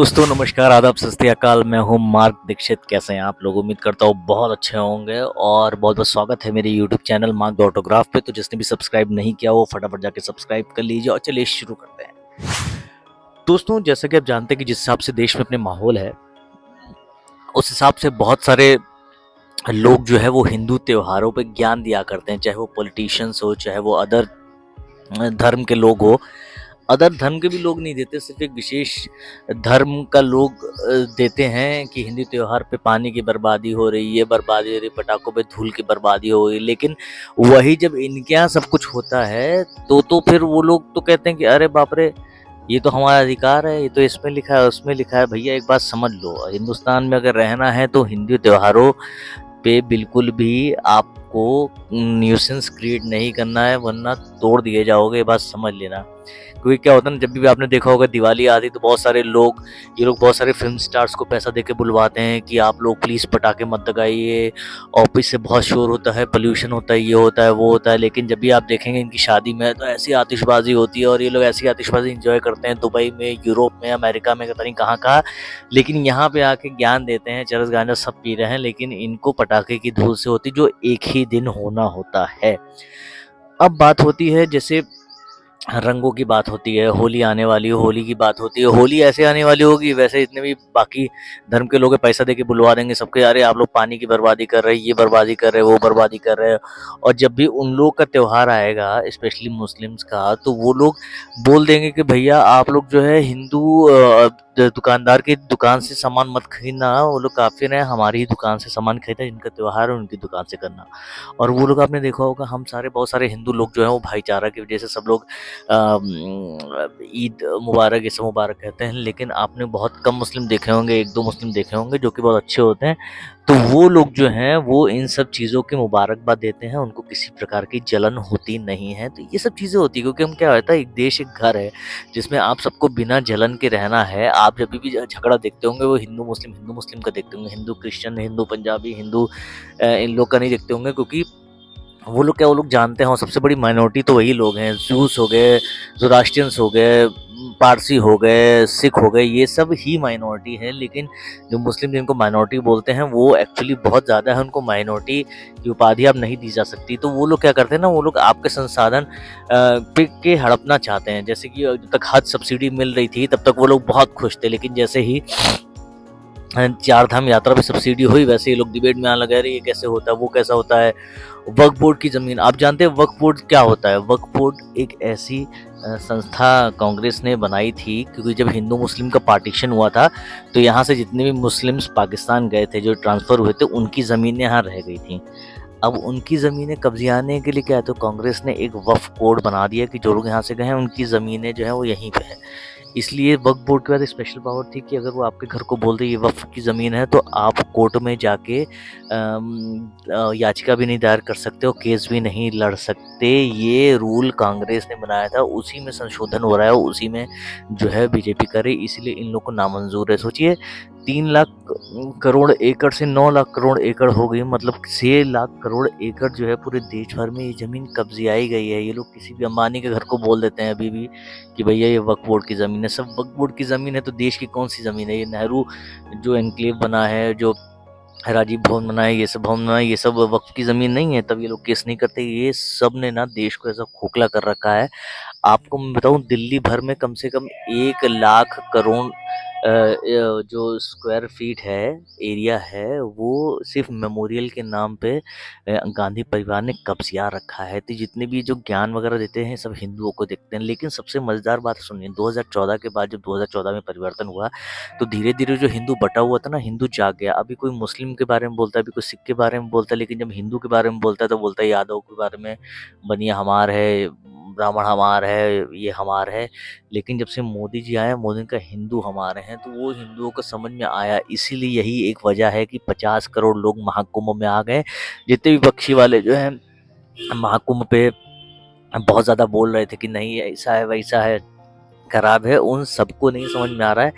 दोस्तों नमस्कार, आदाब, सत श्री अकाल। मैं हूं मार्क दीक्षित। कैसे हैं आप लोग? उम्मीद करता हूं बहुत अच्छे होंगे और बहुत बहुत स्वागत है मेरे YouTube channel mark the autograph पे। तो जिसने भी सब्सक्राइब नहीं किया वो फटाफट जाके सब्सक्राइब कर लीजिए और चलिए शुरू करते हैं। दोस्तों जैसा कि आप जानते हैं कि जिस हिसाब से देश में अपने माहौल है उस हिसाब से बहुत सारे लोग जो है वो हिंदू त्योहारों पे ज्ञान दिया करते हैं, चाहे वो पॉलिटिशियंस हो, चाहे वो अदर धर्म के लोग हो। अदर धर्म के भी लोग नहीं देते, सिर्फ एक विशेष धर्म का लोग देते हैं कि हिंदू त्योहार पे पानी की बर्बादी हो रही है, बर्बादी हो रही, पटाखों पे धूल की बर्बादी हो रही। लेकिन वही जब इनके यहाँ सब कुछ होता है तो फिर वो लोग तो कहते हैं कि अरे बाप रे, ये तो हमारा अधिकार है, ये तो इसमें लिखा है उसमें लिखा है। भैया एक बात समझ लो, हिंदुस्तान में अगर रहना है तो हिंदू त्योहारों पे बिल्कुल भी आपको न्यूसेंस क्रिएट नहीं करना है, वरना तोड़ दिए जाओगे, ये बात समझ लेना। क्योंकि क्या होता है ना, जब भी आपने देखा होगा दिवाली आती तो बहुत सारे लोग, ये लोग बहुत सारे फिल्म स्टार्स को पैसा देके बुलवाते हैं कि आप लोग प्लीज़ पटाखे मत दगाइए, ऑफिस से बहुत शोर होता है, पोल्यूशन होता है, ये होता है वो होता है। लेकिन जब भी आप देखेंगे इनकी शादी में तो ऐसी आतिशबाजी होती है और ये लोग ऐसी आतिशबाजी इंजॉय करते हैं दुबई में, यूरोप में, अमेरिका में, पता नहीं कहाँ कहाँ। लेकिन यहाँ पे आके ज्ञान देते हैं, चरस गांजा सब पी रहे हैं, लेकिन इनको पटाखे की धूल से होती जो एक ही दिन होना होता है। अब बात होती है जैसे रंगों की बात होती है, होली आने वाली है, होली की बात होती है। होली ऐसे आने वाली होगी, वैसे जितने भी बाकी धर्म के लोग हैं पैसा देके बुलवा देंगे सबके, अरे आप लोग पानी की बर्बादी कर रहे हैं, ये बर्बादी कर रहे हैं, वो बर्बादी कर रहे हैं। और जब भी उन लोग का त्योहार आएगा, स्पेशली मुस्लिम्स का, तो वो लोग बोल देंगे कि भैया आप लोग जो है हिंदू दुकानदार की दुकान से सामान मत खरीदना, वो लोग काफिर हैं, हमारी ही दुकान से सामान खरीदना, जिनका त्योहार है उनकी दुकान से करना। और वो लोग, आपने देखा होगा, हम सारे बहुत सारे हिंदू लोग जो है वो भाईचारा की वजह से सब लोग ईद मुबारक, ये सब मुबारक कहते हैं। लेकिन आपने बहुत कम मुस्लिम देखे होंगे, एक दो मुस्लिम देखे होंगे जो कि बहुत अच्छे होते हैं। तो वो लोग जो हैं वो इन सब चीज़ों की मुबारकबाद देते हैं, उनको किसी प्रकार की जलन होती नहीं है। तो ये सब चीज़ें होती है क्योंकि हम, क्या होता है, एक देश एक घर है जिसमें आप सबको बिना जलन के रहना है। आप जब भी झगड़ा देखते होंगे वो हिंदू मुस्लिम का देखते होंगे, हिंदू क्रिश्चियन, हिंदू पंजाबी, हिंदू इन लोग का नहीं देखते होंगे। क्योंकि वो लोग, क्या वो लोग जानते हैं, और सबसे बड़ी माइनॉरिटी तो वही लोग हैं। जूस हो गए, जोरास्ट्रियंस हो गए, पारसी हो गए, सिख हो गए, ये सब ही माइनॉरिटी है। लेकिन जो मुस्लिम जिनको माइनॉरिटी बोलते हैं वो एक्चुअली बहुत ज़्यादा है, उनको माइनॉरिटी की उपाधि अब नहीं दी जा सकती। तो वो लोग क्या करते हैं ना, वो लोग आपके संसाधन पे के हड़पना चाहते हैं। जैसे कि जब तक हज सब्सिडी मिल रही थी तब तक वो लोग बहुत खुश थे, लेकिन जैसे ही चार धाम यात्रा पे सब्सिडी हुई वैसे ये लोग डिबेट में आने लगे, अरे ये कैसे होता है, वो कैसा होता है। वक्फ बोर्ड की ज़मीन, आप जानते हैं वक्फ बोर्ड क्या होता है? वक्फ बोर्ड एक ऐसी संस्था कांग्रेस ने बनाई थी, क्योंकि जब हिंदू मुस्लिम का पार्टीशन हुआ था तो यहाँ से जितने भी मुस्लिम्स पाकिस्तान गए थे, जो ट्रांसफ़र हुए थे, उनकी ज़मीनें यहाँ रह गई थी। अब उनकी ज़मीनें कब्ज़ाने के लिए क्या है, तो कांग्रेस ने एक वक्फ बोर्ड बना दिया कि जो लोग यहाँ से गए हैं उनकी ज़मीनें जो हैं वो यहीं पे है। इसलिए वक्फ बोर्ड के बाद स्पेशल पावर थी कि अगर वो आपके घर को बोल दे ये वक्फ की ज़मीन है, तो आप कोर्ट में जाके याचिका भी नहीं दायर कर सकते हो, केस भी नहीं लड़ सकते। ये रूल कांग्रेस ने बनाया था, उसी में संशोधन हो रहा है, उसी में जो है बीजेपी कर रही, इसलिए इन लोग को नामंजूर है। सोचिए, 3 लाख करोड़ एकड़ से 9 लाख करोड़ एकड़ हो गई, मतलब 6 लाख करोड़ एकड़ जो है पूरे देश भर में ये ज़मीन कब्जियाई गई है। ये लोग किसी भी अंबानी के घर को बोल देते हैं अभी भी कि भैया ये वक्फ बोर्ड की ज़मीन है। सब वक्फ बोर्ड की ज़मीन है तो देश की कौन सी ज़मीन है? ये नेहरू जो एनक्लेव बना है, जो राजीव भवन बना है, ये सब भवन बना है, ये सब वक्फ की ज़मीन नहीं है, तब ये लोग केस नहीं करते। ये सब ने ना देश को ऐसा खोखला कर रखा है। आपको मैं बताऊं, दिल्ली भर में कम से कम 1 लाख करोड़ जो स्क्वायर फीट है, एरिया है, वो सिर्फ मेमोरियल के नाम पे गांधी परिवार ने कब्जा रखा है। तो जितने भी जो ज्ञान वगैरह देते हैं सब हिंदुओं को देखते हैं। लेकिन सबसे मज़ेदार बात सुनिए, 2014 के बाद, जब 2014 में परिवर्तन हुआ तो धीरे धीरे जो हिंदू बटा हुआ था ना, हिंदू जाग गया। अभी कोई मुस्लिम के बारे में बोलता है, अभी कोई सिख के बारे में बोलता है, लेकिन जब हिंदू के बारे में बोलता है तो बोलता है यादव के बारे में, बनिया हमार है, ब्राह्मण हमार है, ये हमार है। लेकिन जब से मोदी जी आए, मोदी का हिंदू हमारे हैं, तो वो हिंदुओं को समझ में आया। इसीलिए यही एक वजह है कि 50 करोड़ लोग महाकुंभ में आ गए। जितने भी पक्षी वाले जो हैं महाकुंभ पे बहुत ज़्यादा बोल रहे थे कि नहीं ऐसा है वैसा है, खराब है, उन सबको नहीं समझ में आ रहा है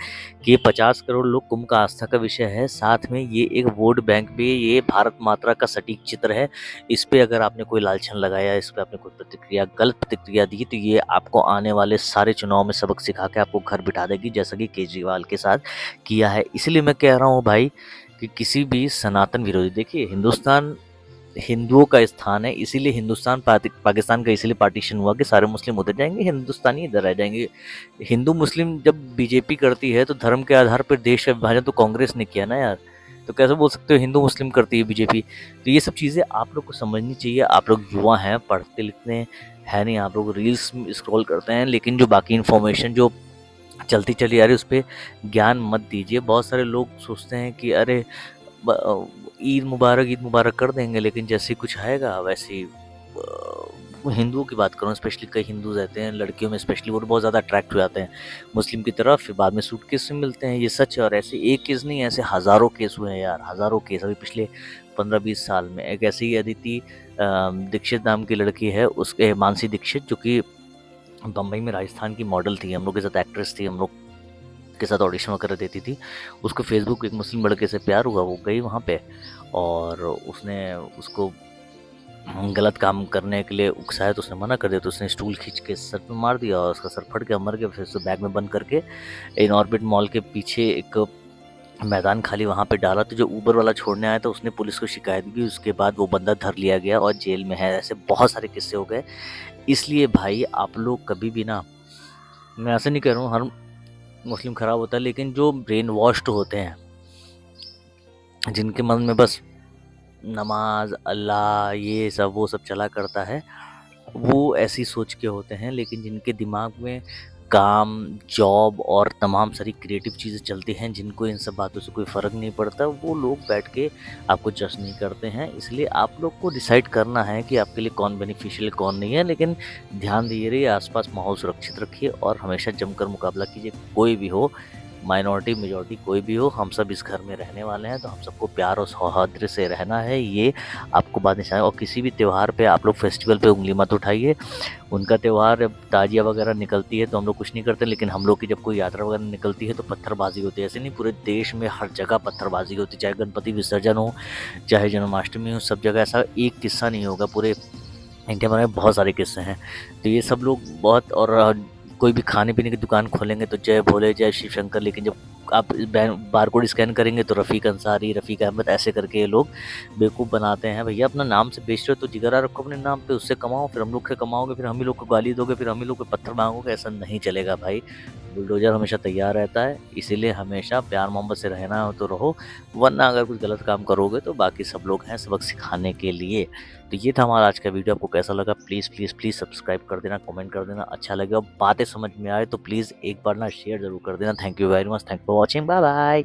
कि ये 50 करोड़ लोग कुंभ का आस्था का विषय है, साथ में ये एक वोट बैंक भी है, ये भारत माता का सटीक चित्र है। इस पे अगर आपने कोई लालछन लगाया, इस पे आपने कोई प्रतिक्रिया, गलत प्रतिक्रिया दी, तो ये आपको आने वाले सारे चुनाव में सबक सिखा के आपको घर बिठा देगी, जैसा कि केजरीवाल के साथ किया है। इसलिए मैं कह रहा हूँ भाई कि किसी भी सनातन विरोधी, देखिए हिंदुस्तान हिंदुओं का स्थान है, इसीलिए हिंदुस्तान पाकिस्तान का इसीलिए पार्टीशन हुआ कि सारे मुस्लिम उधर जाएंगे, हिंदुस्तानी इधर रह जाएंगे। हिंदू मुस्लिम जब बीजेपी करती है तो धर्म के आधार पर देश का विभाजन तो कांग्रेस ने किया ना यार, तो कैसे बोल सकते हो हिंदू मुस्लिम करती है बीजेपी। तो ये सब चीज़ें आप लोग को समझनी चाहिए। आप लोग युवा हैं, पढ़ते लिखते हैं नहीं, आप लोग रील्स स्क्रॉल करते हैं, लेकिन जो बाकी इन्फॉर्मेशन जो चलती चली आ रही है उस पर ज्ञान मत दीजिए। बहुत सारे लोग सोचते हैं कि अरे ईद मुबारक कर देंगे, लेकिन जैसे कुछ आएगा वैसे ही हिंदुओं की बात करूँ, स्पेशली कई हिंदू रहते हैं, लड़कियों में स्पेशली, वो बहुत ज़्यादा अट्रैक्ट हो जाते हैं मुस्लिम की तरफ, फिर बाद में सूटकेस से मिलते हैं। ये सच है, और ऐसे एक केस नहीं, ऐसे हज़ारों केस हुए हैं यार, हज़ारों केस अभी पिछले 15-20 साल में। एक ऐसी ही अदिति दीक्षित नाम की लड़की है, उसके मानसी दीक्षित, जो कि बम्बई में राजस्थान की मॉडल थी, हम लोग के साथ एक्ट्रेस थी, हम लोग के साथ ऑडिशन वगैरह देती थी। उसको फेसबुक एक मुस्लिम लड़के से प्यार हुआ, वो गई वहाँ पे और उसने उसको गलत काम करने के लिए उकसाया, तो उसने मना कर दिया, तो उसने स्टूल खींच के सर पे मार दिया और उसका सर फट गया, मर गया। फिर उसे बैग में बंद करके इन ऑर्बिट मॉल के पीछे एक मैदान खाली वहाँ पे डाला, तो जो ऊबर वाला छोड़ने आया था उसने पुलिस को शिकायत की, उसके बाद वो बंदा धर लिया गया और जेल में है। ऐसे बहुत सारे किस्से हो गए। इसलिए भाई आप लोग कभी भी ना, मैं ऐसे नहीं कह रहा हूँ हर मुस्लिम खराब होता है, लेकिन जो ब्रेन वॉश्ड होते हैं, जिनके मन में बस नमाज अल्लाह ये सब वो सब चला करता है, वो ऐसी सोच के होते हैं, लेकिन जिनके दिमाग में काम, जॉब और तमाम सारी क्रिएटिव चीज़ें चलती हैं, जिनको इन सब बातों से कोई फ़र्क नहीं पड़ता, वो लोग बैठ के आपको जज नहीं करते हैं। इसलिए आप लोग को डिसाइड करना है कि आपके लिए कौन बेनिफिशियल कौन नहीं है, लेकिन ध्यान दिए रहिए, आसपास माहौल सुरक्षित रखिए और हमेशा जमकर मुकाबला कीजिए। कोई भी हो, माइनॉरिटी मेजॉरिटी कोई भी हो, हम सब इस घर में रहने वाले हैं, तो हम सबको प्यार और सौहार्द से रहना है, ये आपको बात नहीं चाहिए। और किसी भी त्यौहार पे आप लोग फेस्टिवल पे उंगली मत उठाइए। उनका त्यौहार ताजिया वगैरह निकलती है तो हम लोग कुछ नहीं करते, लेकिन हम लोग की जब कोई यात्रा वगैरह निकलती है तो पत्थरबाजी होती है। ऐसे नहीं, पूरे देश में हर जगह पत्थरबाजी होती है, चाहे गणपति विसर्जन हो, चाहे जन्माष्टमी हो, सब जगह ऐसा एक किस्सा नहीं होगा। पूरे इंडिया भर में बहुत सारे किस्से हैं। तो ये सब लोग बहुत, और कोई भी खाने पीने की दुकान खोलेंगे तो जय भोले जय शिव शंकर, लेकिन जब आप बारकोड स्कैन करेंगे तो रफ़ीक अंसारी, रफ़ीक अहमद, ऐसे करके ये लोग बेवकूफ़ बनाते हैं। भैया अपना नाम से बेच रहे हो तो जिगरा रखो अपने नाम पे, उससे कमाओ, फिर हम लोग से कमाओगे, फिर हम ही लोग को गाली दोगे, फिर हम ही लोग को पत्थर मांगोगे। ऐसा नहीं चलेगा भाई। बुलडोजर हमेशा तैयार रहता है, इसीलिए हमेशा प्यार मोहब्बत से रहना हो तो रहो, वरना अगर कुछ गलत काम करोगे तो बाकी सब लोग हैं सबक सिखाने के लिए। तो ये था हमारा आज का वीडियो। आपको कैसा लगा प्लीज़ प्लीज़ प्लीज़ सब्सक्राइब कर देना, कमेंट कर देना, अच्छा लगे और बातें समझ में आए तो प्लीज़ एक बार ना शेयर ज़रूर कर देना। Thank you very much, thank for watching, bye bye.